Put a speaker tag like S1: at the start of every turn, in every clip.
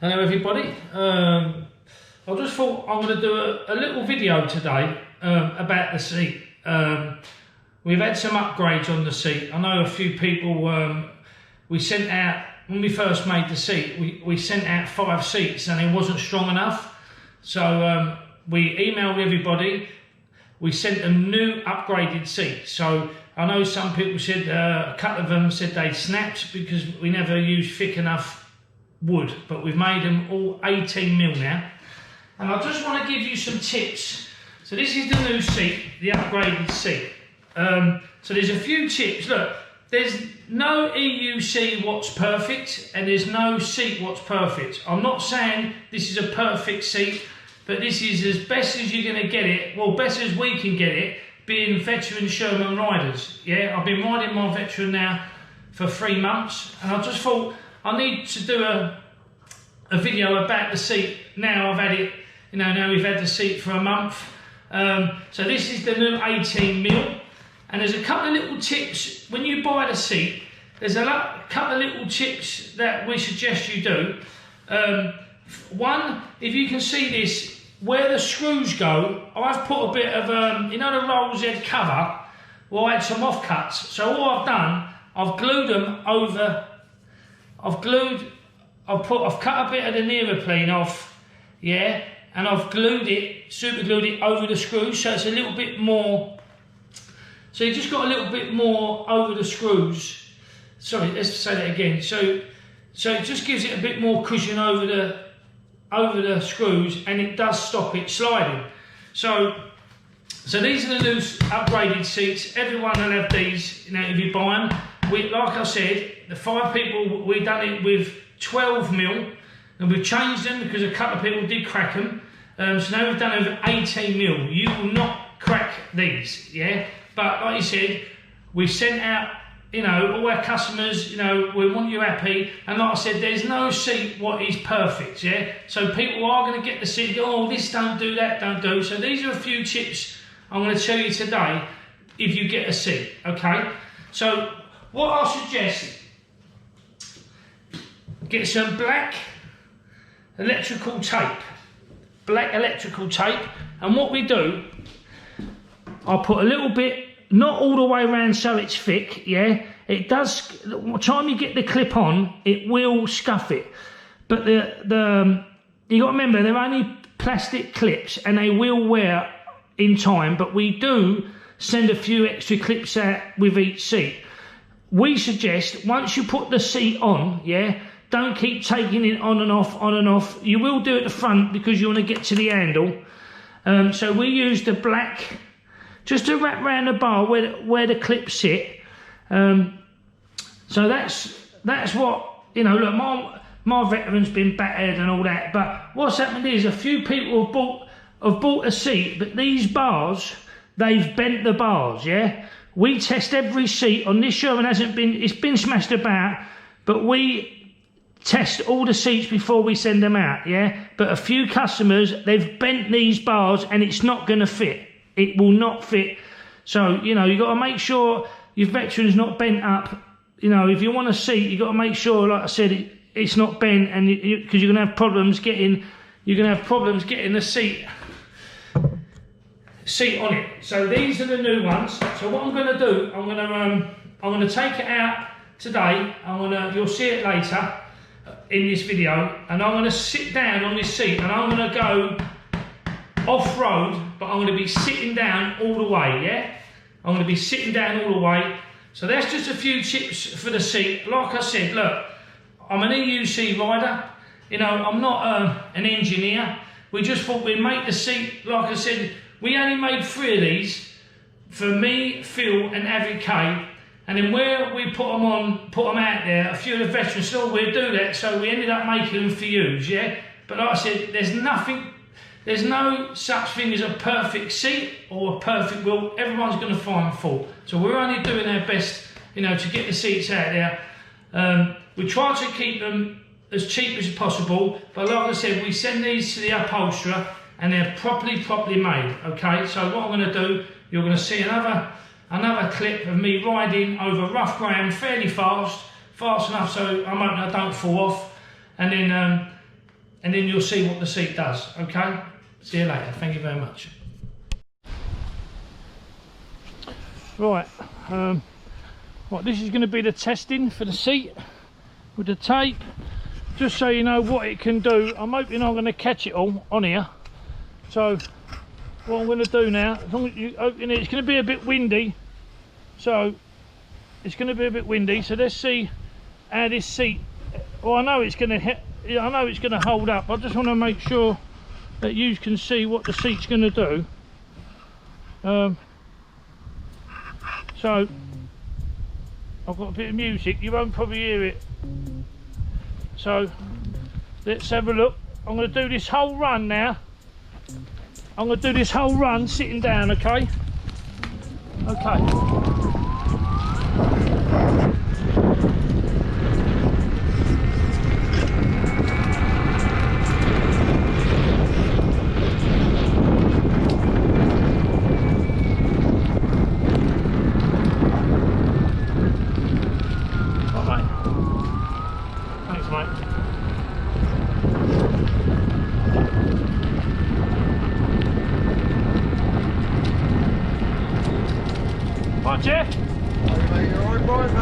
S1: Hello everybody, I just thought I'm going to do a little video today about the seat. We've had some upgrades on the seat. I know a few people, we sent out, when we first made the seat, we sent out 5 seats and it wasn't strong enough. So we emailed everybody, we sent them new upgraded seats. So I know some people said, a couple of them said they snapped because we never used thick enough wood, but we've made them all 18mm now. And I just want to give you some tips. So this is the new seat, the upgraded seat. So there's a few tips. Look, there's no EUC what's perfect, and there's no seat what's perfect. I'm not saying this is a perfect seat, but this is as best as you're going to get it, well, best as we can get it, being veteran Sherman riders. Yeah, I've been riding my veteran now for 3 months, and I just thought I need to do a video about the seat. Now I've had it, you know, now we've had the seat for a month. So this is the new 18mm, and there's a couple of little tips when you buy the seat. There's a couple of little tips that we suggest you do. One, if you can see this, where the screws go, I've put a bit of, you know, the Roll.nz cover. Well, I had some offcuts, so all I've done, I've glued them over. I've cut a bit of the neoprene off, yeah, and I've glued it, super glued it over the screws, so it's a little bit more, so you just got a little bit more over the screws. Sorry, let's say that again. So it just gives it a bit more cushion over the screws, and it does stop it sliding. So these are the new upgraded seats. Everyone will have these, you know, if you buy them. Like I said, the 5 people, we've done it with 12mm, and we've changed them because a couple of people did crack them. So now we've done over 18mm. You will not crack these, yeah? But like you said, we've sent out, you know, all our customers, you know, we want you happy. And like I said, there's no seat what is perfect, yeah? So people are going to get the seat, oh, this don't do, that don't do. So these are a few tips I'm going to tell you today if you get a seat, okay? So what I suggest, get some black electrical tape. Black electrical tape. And what we do, I'll put a little bit, not all the way around so it's thick, yeah? It does, by the time you get the clip on, it will scuff it. But you got to remember, they're only plastic clips and they will wear in time, but we do send a few extra clips out with each seat. We suggest, once you put the seat on, yeah, don't keep taking it on and off, on and off. You will do at the front because you want to get to the handle. So we use the black, just to wrap around the bar where the clips sit. So that's what, you know, look, my veteran's been battered and all that, but what's happened is a few people have bought a seat, but these bars, they've bent the bars, yeah? We test every seat on this Sherman, it's been smashed about, but we test all the seats before we send them out, yeah? But a few customers, they've bent these bars and it's not going to fit. It will not fit. So, you know, you've got to make sure your veteran's not bent up. You know, if you want a seat, you've got to make sure, like I said, it's not bent, and because you're going to have problems getting the seat on it. So these are the new ones. So what I'm going to do, I'm going to take it out today. You'll see it later in this video, and I'm going to sit down on this seat, and I'm going to go off-road, but I'm going to be sitting down all the way, yeah? I'm going to be sitting down all the way. So that's just a few tips for the seat. Like I said, look, I'm an EUC rider. You know, I'm not an engineer. We just thought we'd make the seat, like I said, we only made 3 of these for me, Phil, and Avi K. And then where we put them out there, a few of the veterans said, oh, we'll do that. So we ended up making them for use, yeah? But like I said, there's no such thing as a perfect seat or a perfect wheel. Everyone's going to find fault. So we're only doing our best, you know, to get the seats out there. We try to keep them as cheap as possible. But like I said, we send these to the upholsterer and they're properly made, okay? So what I'm going to do, you're going to see another clip of me riding over rough ground fairly fast enough so I don't fall off. And then and then you'll see what the seat does. Okay, see you later. Thank you very much. Right, right, this is going to be the testing for the seat with the tape, just so you know what it can do. I'm hoping I'm going to catch it all on here. So what I'm going to do now, as long as you open it, it's going to be a bit windy, so it's going to be a bit windy, so let's see how this seat, well, I know it's going to hold up. I just want to make sure that you can see what the seat's going to do. So I've got a bit of music, you won't probably hear it, so let's have a look. I'm going to do this whole run now. I'm going to do this whole run sitting down, okay? Okay. Jeff?
S2: Alright, boys,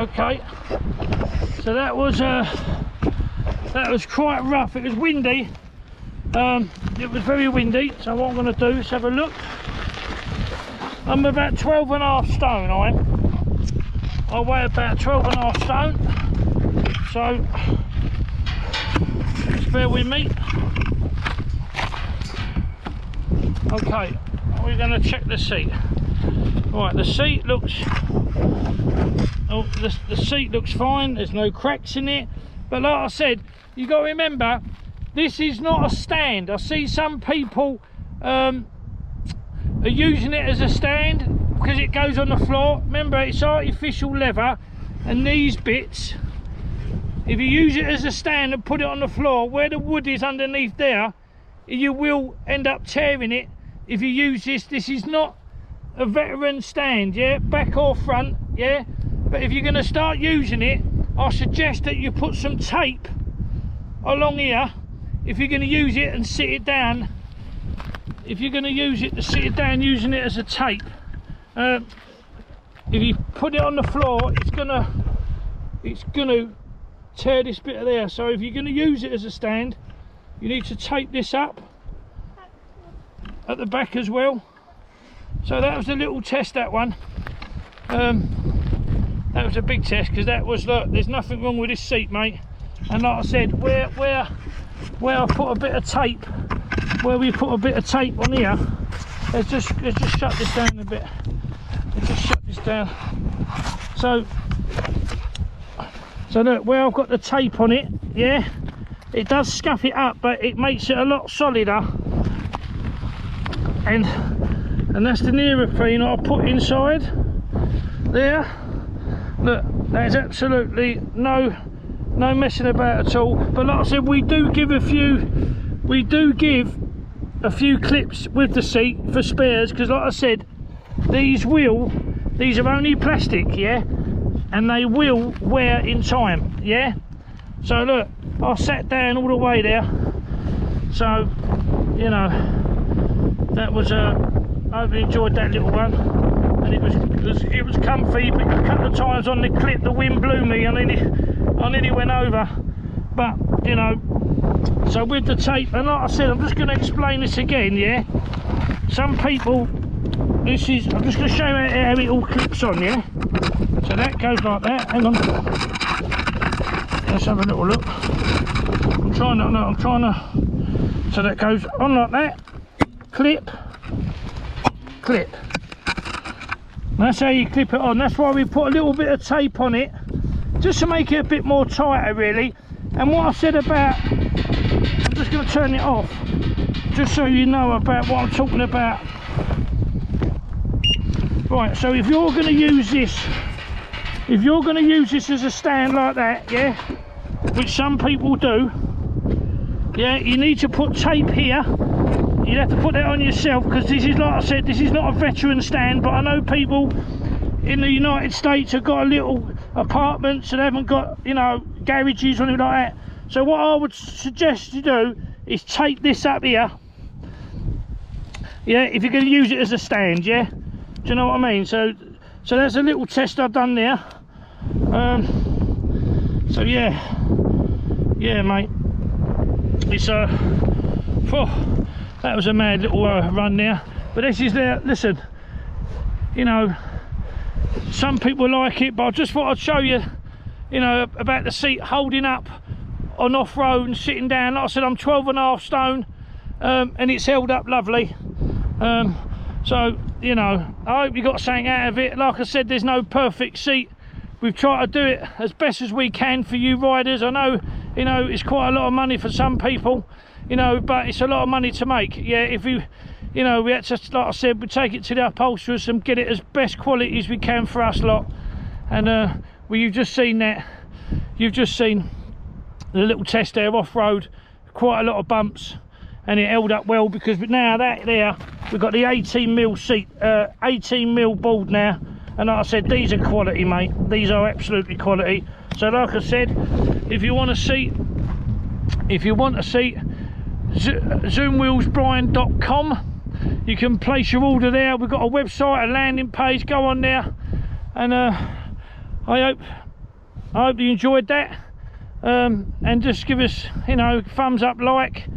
S1: Okay, so that was quite rough. It was windy. It was very windy. So what I'm going to do is have a look. I'm about 12.5 stone. I weigh about 12.5 stone. So just bear with me. Okay, we're going to check the seat. Right, the seat looks. Oh, the seat looks fine. There's no cracks in it. But like I said, you got to remember, this is not a stand. I see some people are using it as a stand because it goes on the floor. Remember, it's artificial leather, and these bits, if you use it as a stand and put it on the floor where the wood is underneath there, you will end up tearing it. If you use this is not a veteran stand, yeah, back or front, yeah. But if you're going to start using it, I suggest that you put some tape along here if you're going to use it and sit it down. If you're going to use it to sit it down using it as a tape, if you put it on the floor, it's gonna tear this bit of there. So if you're going to use it as a stand, you need to tape this up at the back as well. So that was a little test, that one. That was a big test, because that was, look, there's nothing wrong with this seat, mate. And like I said, where I put a bit of tape, where we put a bit of tape on here, let's just shut this down a bit. Let's just shut this down. So look, where I've got the tape on it, yeah, it does scuff it up, but it makes it a lot solider. And that's the neoprene I put inside there. Look, there's absolutely no messing about at all. But like I said, we do give a few clips with the seat for spares, because like I said, these are only plastic, yeah, and they will wear in time, yeah. So look, I sat down all the way there, so you know, that was I hope you enjoyed that little one. And it was comfy, but a couple of times on the clip the wind blew me and I nearly went over. But you know, so with the tape, and like I said, I'm just going to explain this again, yeah. Some people, I'm just going to show you how it all clips on, yeah. So that goes like that. Hang on, let's have a little look. So that goes on like that. Clip. That's how you clip it on. That's why we put a little bit of tape on it, just to make it a bit more tighter, really. And what I said about, I'm just going to turn it off, just so you know about what I'm talking about. Right, so if you're going to use this as a stand like that, yeah, which some people do, yeah, you need to put tape here. You'd have to put that on yourself, because this is, like I said, this is not a veteran stand. But I know people in the United States have got a little apartments and haven't got, you know, garages or anything like that. So what I would suggest you do is tape this up here, yeah, if you're going to use it as a stand, yeah. Do you know what I mean? So that's a little test I've done there. So yeah, mate, it's that was a mad little run there. But this is there. Listen, you know, some people like it, but I just thought I'd show you, you know, about the seat holding up on off-road and sitting down. Like I said, I'm 12.5 stone, and it's held up lovely. So you know, I hope you got something out of it. Like I said, there's no perfect seat. We've tried to do it as best as we can for you riders. I know, you know, it's quite a lot of money for some people, you know, but it's a lot of money to make. Yeah, if you know, we had to, like I said, we take it to the upholsterers and get it as best quality as we can for us lot. And well, you've just seen that. You've just seen the little test there off-road, quite a lot of bumps, and it held up well, because now that there, we've got the 18mm seat, 18mm board now. And like I said, these are quality, mate. These are absolutely quality. So like I said, if you want a seat, zoomwheelsbrian.com, you can place your order there. We've got a website, a landing page. Go on there, and I hope I hope you enjoyed that. And just give us, you know, thumbs up, like,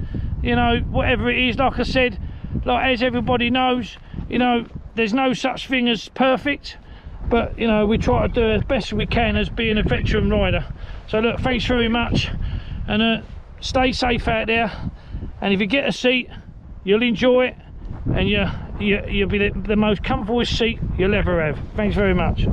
S1: you know, whatever it is. Like I said, like as everybody knows, you know, there's no such thing as perfect, but you know, we try to do as best we can as being a veteran rider. So look, thanks very much, and stay safe out there, and if you get a seat, you'll enjoy it, and you'll be the most comfortable seat you'll ever have. Thanks very much.